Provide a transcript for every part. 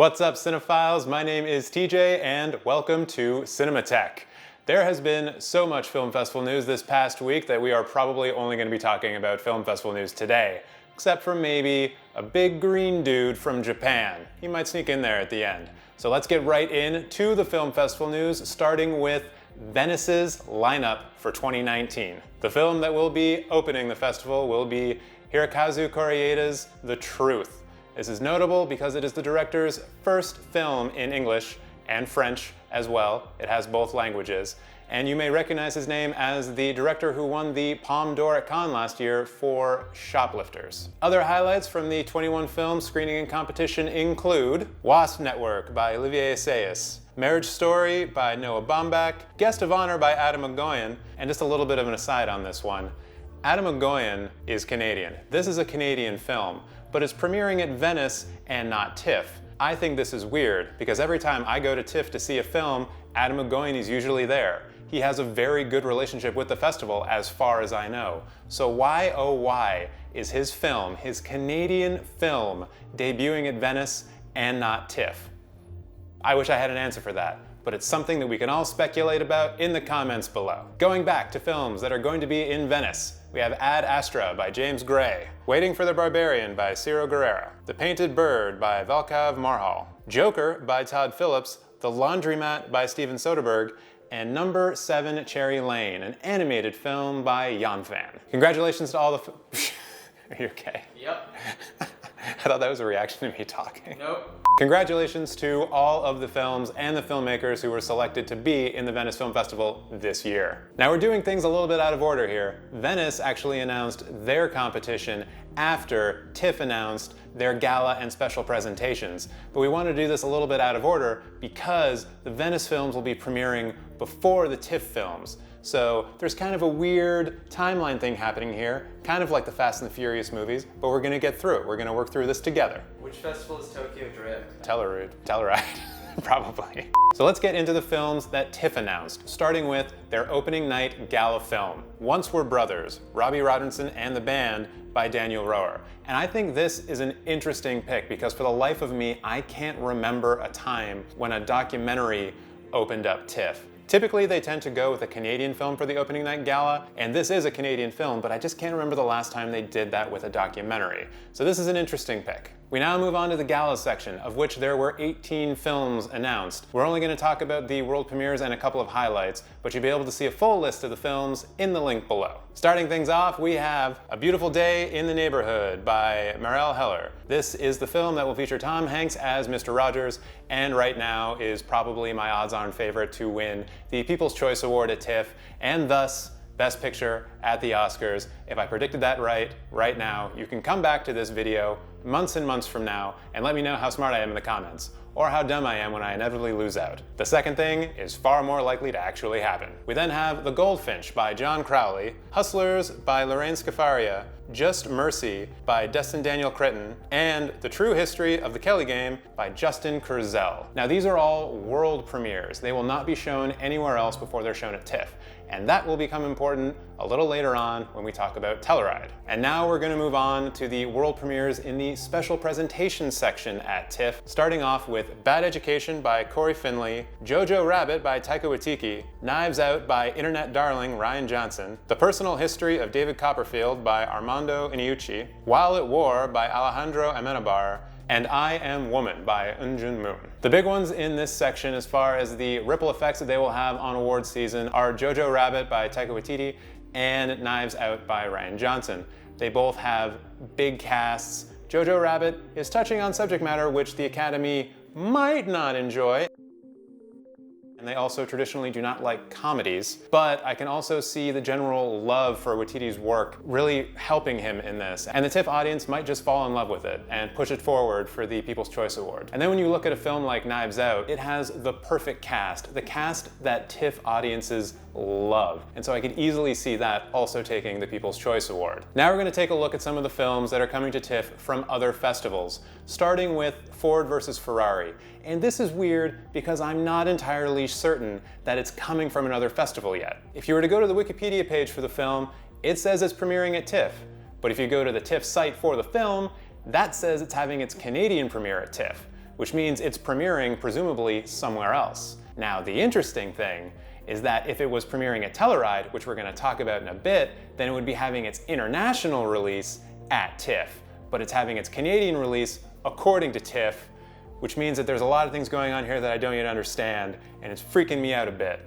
What's up, cinephiles? My name is TJ and welcome to Cinemateq. There has been so much film festival news this past week that we are probably only going to be talking about film festival news today, except for maybe a big green dude from Japan. He might sneak in there at the end. So let's get right into the film festival news, starting with Venice's lineup for 2019. The film that will be opening the festival will be Hirokazu Koreeda's The Truth. This is notable because it is the director's first film in English and French as well. It has both languages. And you may recognize his name as the director who won the Palme d'Or at Cannes last year for Shoplifters. Other highlights from the 21 film screening and competition include Wasp Network by Olivier Assayas, Marriage Story by Noah Baumbach, Guest of Honor by Adam Egoyan, and just a little bit of an aside on this one. Adam Egoyan is Canadian. This is a Canadian film, but it's premiering at Venice and not TIFF. I think this is weird because every time I go to TIFF to see a film, Adam Egoyan is usually there. He has a very good relationship with the festival as far as I know. So why, oh why, is his film, his Canadian film, debuting at Venice and not TIFF? I wish I had an answer for that, but it's something that we can all speculate about in the comments below. Going back to films that are going to be in Venice, we have Ad Astra by James Gray, Waiting for the Barbarian by Ciro Guerrera, The Painted Bird by Volkov Marhal, Joker by Todd Phillips, The Laundromat by Steven Soderbergh, and Number 7 Cherry Lane, an animated film by Jan Fan. Congratulations to all the Are you okay? Yep. I thought that was a reaction to me talking. Nope. Congratulations to all of the films and the filmmakers who were selected to be in the Venice Film Festival this year. Now we're doing things a little bit out of order here. Venice actually announced their competition after TIFF announced their gala and special presentations. But we want to do this a little bit out of order because the Venice films will be premiering before the TIFF films. So there's kind of a weird timeline thing happening here, kind of like the Fast and the Furious movies, but we're going to get through it. We're going to work through this together. Which festival is Tokyo Drift? Telluride, probably. So let's get into the films that TIFF announced, starting with their opening night gala film, Once Were Brothers, Robbie Robertson and the Band by Daniel Roher. And I think this is an interesting pick because for the life of me, I can't remember a time when a documentary opened up TIFF. Typically, they tend to go with a Canadian film for the opening night gala, and this is a Canadian film, but I just can't remember the last time they did that with a documentary. So this is an interesting pick. We now move on to the gala section, of which there were 18 films announced. We're only going to talk about the world premieres and a couple of highlights, but you'll be able to see a full list of the films in the link below. Starting things off, we have A Beautiful Day in the Neighborhood by Marielle Heller. This is the film that will feature Tom Hanks as Mr. Rogers, and right now is probably my odds-on favorite to win the People's Choice Award at TIFF, and thus Best Picture at the Oscars. If I predicted that right now, you can come back to this video months and months from now and let me know how smart I am in the comments, or how dumb I am when I inevitably lose out. The second thing is far more likely to actually happen. We then have The Goldfinch by John Crowley, Hustlers by Lorraine Scafaria, Just Mercy by Destin Daniel Cretton, and The True History of the Kelly Game by Justin Kurzel. Now these are all world premieres. They will not be shown anywhere else before they're shown at TIFF. And that will become important a little later on when we talk about Telluride. And now we're going to move on to the world premieres in the special presentation section at TIFF, starting off with Bad Education by Corey Finley, Jojo Rabbit by Taika Waititi, Knives Out by internet darling Rian Johnson, The Personal History of David Copperfield by Armando Iannucci, While at War by Alejandro Amenabar, and I Am Woman by Eun Moon. The big ones in this section as far as the ripple effects that they will have on awards season are Jojo Rabbit by Taika Waititi and Knives Out by Rian Johnson. They both have big casts. Jojo Rabbit is touching on subject matter which the Academy might not enjoy. And they also traditionally do not like comedies, but I can also see the general love for Waititi's work really helping him in this. And the TIFF audience might just fall in love with it and push it forward for the People's Choice Award. And then when you look at a film like Knives Out, it has the perfect cast, the cast that TIFF audiences love. And so I could easily see that also taking the People's Choice Award. Now we're going to take a look at some of the films that are coming to TIFF from other festivals, starting with Ford versus Ferrari. And this is weird because I'm not entirely certain that it's coming from another festival yet. If you were to go to the Wikipedia page for the film, it says it's premiering at TIFF. But if you go to the TIFF site for the film, that says it's having its Canadian premiere at TIFF, which means it's premiering presumably somewhere else. Now, the interesting thing is that if it was premiering at Telluride, which we're going to talk about in a bit, then it would be having its international release at TIFF. But it's having its Canadian release according to TIFF, which means that there's a lot of things going on here that I don't yet understand, and it's freaking me out a bit.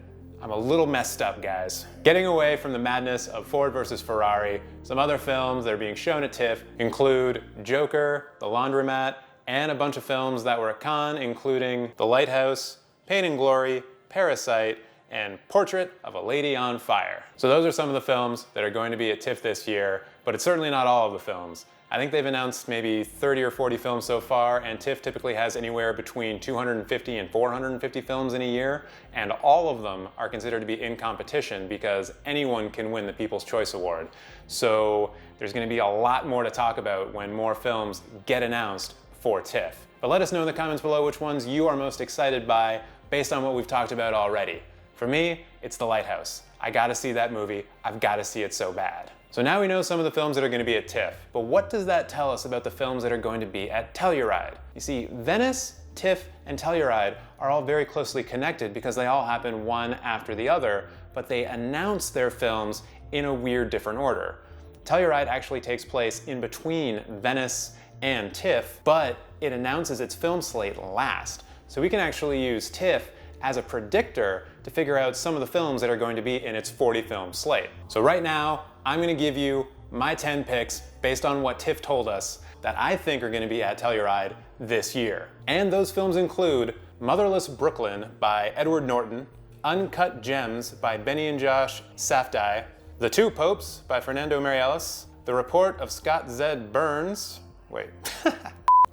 I'm a little messed up, guys. Getting away from the madness of Ford versus Ferrari, some other films that are being shown at TIFF include Joker, The Laundromat, and a bunch of films that were at Cannes, including The Lighthouse, Pain and Glory, Parasite, and Portrait of a Lady on Fire. So those are some of the films that are going to be at TIFF this year, but it's certainly not all of the films. I think they've announced maybe 30 or 40 films so far, and TIFF typically has anywhere between 250 and 450 films in a year, and all of them are considered to be in competition because anyone can win the People's Choice Award. So there's going to be a lot more to talk about when more films get announced for TIFF. But let us know in the comments below which ones you are most excited by based on what we've talked about already. For me, it's The Lighthouse. I gotta see that movie. I've gotta see it so bad. So now we know some of the films that are going to be at TIFF, but what does that tell us about the films that are going to be at Telluride? You see, Venice, TIFF, and Telluride are all very closely connected because they all happen one after the other, but they announce their films in a weird different order. Telluride actually takes place in between Venice and TIFF, but it announces its film slate last. So we can actually use TIFF as a predictor to figure out some of the films that are going to be in its 40 film slate. So right now, I'm gonna give you my 10 picks based on what TIFF told us that I think are gonna be at Telluride this year. And those films include Motherless Brooklyn by Edward Norton, Uncut Gems by Benny and Josh Safdie, The Two Popes by Fernando Meirelles, The Report of Scott Z. Burns,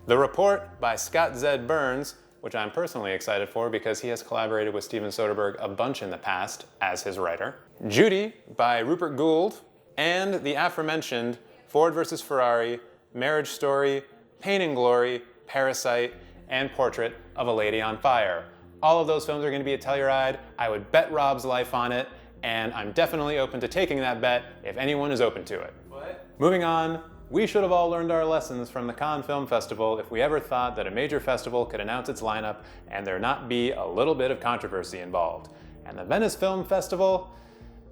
The Report by Scott Z. Burns, which I'm personally excited for because he has collaborated with Steven Soderbergh a bunch in the past as his writer, Judy by Rupert Gould, and the aforementioned Ford vs. Ferrari, Marriage Story, Pain and Glory, Parasite, and Portrait of a Lady on Fire. All of those films are going to be at Telluride. I would bet Rob's life on it, and I'm definitely open to taking that bet if anyone is open to it. What? Moving on, we should have all learned our lessons from the Cannes Film Festival if we ever thought that a major festival could announce its lineup and there not be a little bit of controversy involved. And the Venice Film Festival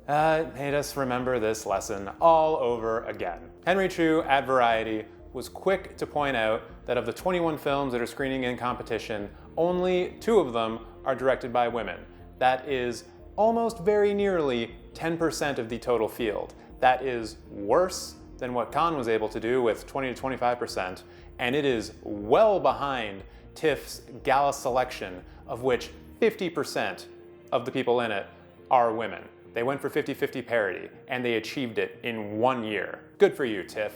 made us remember this lesson all over again. Henry Chu at Variety was quick to point out that of the 21 films that are screening in competition, only 2 of them are directed by women. That is almost very nearly 10% of the total field. That is worse than what Cannes was able to do with 20 to 25%, and it is well behind TIFF's gala selection, of which 50% of the people in it are women. They went for 50-50 parity, and they achieved it in 1 year. Good for you, TIFF.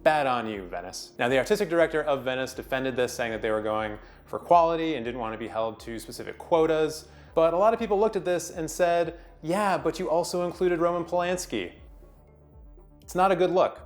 Bad on you, Venice. Now, the artistic director of Venice defended this, saying that they were going for quality and didn't want to be held to specific quotas. But a lot of people looked at this and said, yeah, but you also included Roman Polanski. It's not a good look.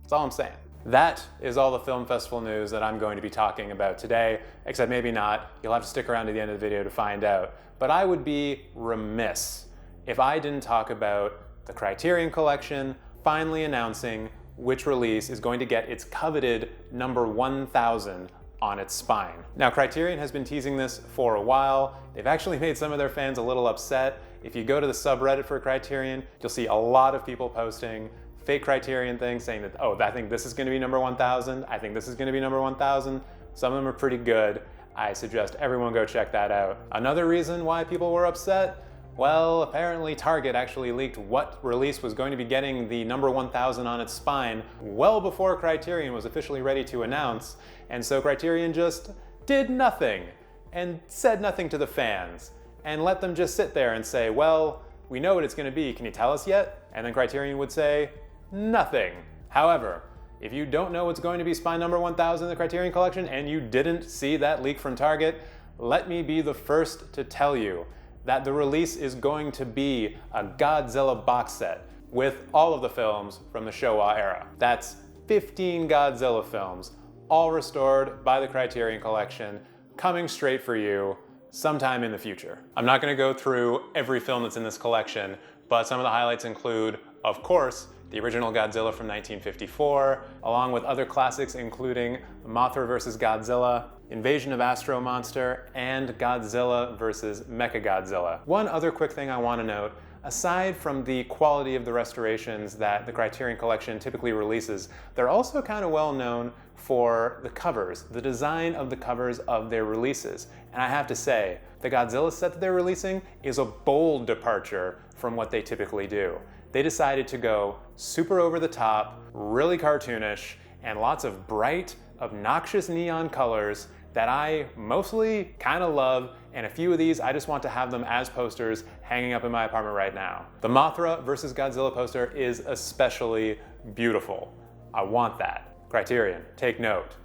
That's all I'm saying. That is all the film festival news that I'm going to be talking about today, except maybe not. You'll have to stick around to the end of the video to find out. But I would be remiss if I didn't talk about the Criterion Collection finally announcing which release is going to get its coveted number 1000 on its spine. Now, Criterion has been teasing this for a while. They've actually made some of their fans a little upset. If you go to the subreddit for Criterion, you'll see a lot of people posting fake Criterion things saying that, oh, I think this is going to be number 1000. I think this is going to be number 1000. Some of them are pretty good. I suggest everyone go check that out. Another reason why people were upset, well, apparently Target actually leaked what release was going to be getting the number 1000 on its spine well before Criterion was officially ready to announce, and so Criterion just did nothing and said nothing to the fans and let them just sit there and say, well, we know what it's going to be, can you tell us yet? And then Criterion would say, nothing. However, if you don't know what's going to be spine number 1000 in the Criterion Collection and you didn't see that leak from Target, let me be the first to tell you that the release is going to be a Godzilla box set with all of the films from the Showa era. That's 15 Godzilla films, all restored by the Criterion Collection, coming straight for you sometime in the future. I'm not going to go through every film that's in this collection, but some of the highlights include, of course, the original Godzilla from 1954, along with other classics including Mothra vs. Godzilla, Invasion of Astro Monster, and Godzilla vs. Mechagodzilla. One other quick thing I want to note, aside from the quality of the restorations that the Criterion Collection typically releases, they're also kind of well known for the covers, the design of the covers of their releases. And I have to say, the Godzilla set that they're releasing is a bold departure from what they typically do. They decided to go super over the top, really cartoonish, and lots of bright, obnoxious neon colors that I mostly kind of love, and a few of these I just want to have them as posters hanging up in my apartment right now. The Mothra vs. Godzilla poster is especially beautiful. I want that. Criterion, take note.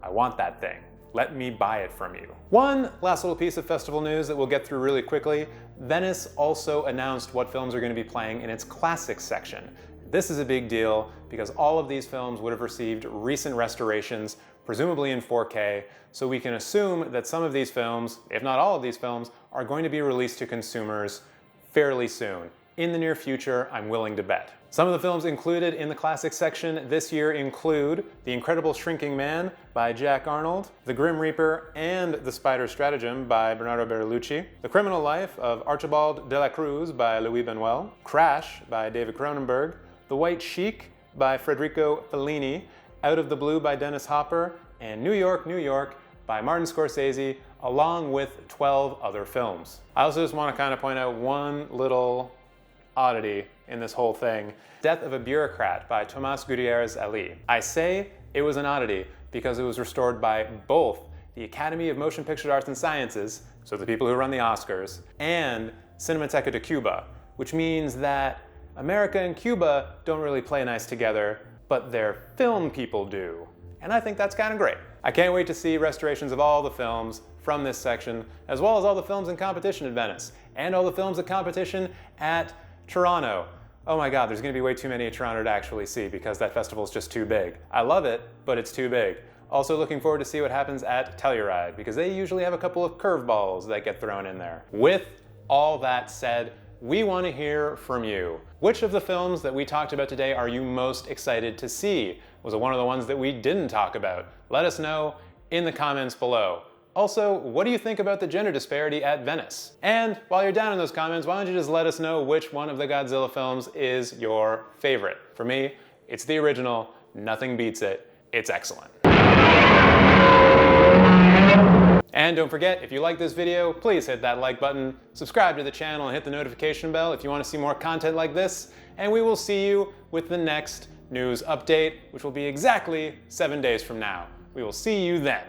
I want that thing. Let me buy it from you. One last little piece of festival news that we'll get through really quickly. Venice also announced what films are going to be playing in its classics section. This is a big deal because all of these films would have received recent restorations, presumably in 4K, so we can assume that some of these films, if not all of these films, are going to be released to consumers fairly soon. In the near future, I'm willing to bet. Some of the films included in the classics section this year include The Incredible Shrinking Man by Jack Arnold, The Grim Reaper and The Spider Stratagem by Bernardo Bertolucci, The Criminal Life of Archibald de la Cruz by Louis Buñuel, Crash by David Cronenberg, The White Sheik by Federico Fellini, Out of the Blue by Dennis Hopper, and New York, New York by Martin Scorsese, along with 12 other films. I also just want to kind of point out one little oddity in this whole thing. Death of a Bureaucrat by Tomas Gutierrez Ali. I say it was an oddity because it was restored by both the Academy of Motion Picture Arts and Sciences, so the people who run the Oscars, and Cinemateq de Cuba, which means that America and Cuba don't really play nice together, but their film people do. And I think that's kind of great. I can't wait to see restorations of all the films from this section, as well as all the films in competition at Venice, and all the films in competition at Toronto. Oh my God, there's gonna be way too many at Toronto to actually see because that festival is just too big. I love it, but it's too big. Also looking forward to see what happens at Telluride because they usually have a couple of curveballs that get thrown in there. With all that said, we want to hear from you. Which of the films that we talked about today are you most excited to see? Was it one of the ones that we didn't talk about? Let us know in the comments below. Also, what do you think about the gender disparity at Venice? And while you're down in those comments, why don't you just let us know which one of the Godzilla films is your favorite? For me, it's the original. Nothing beats it. It's excellent. And don't forget, if you like this video, please hit that like button, subscribe to the channel, and hit the notification bell if you want to see more content like this. And we will see you with the next news update, which will be exactly 7 days from now. We will see you then.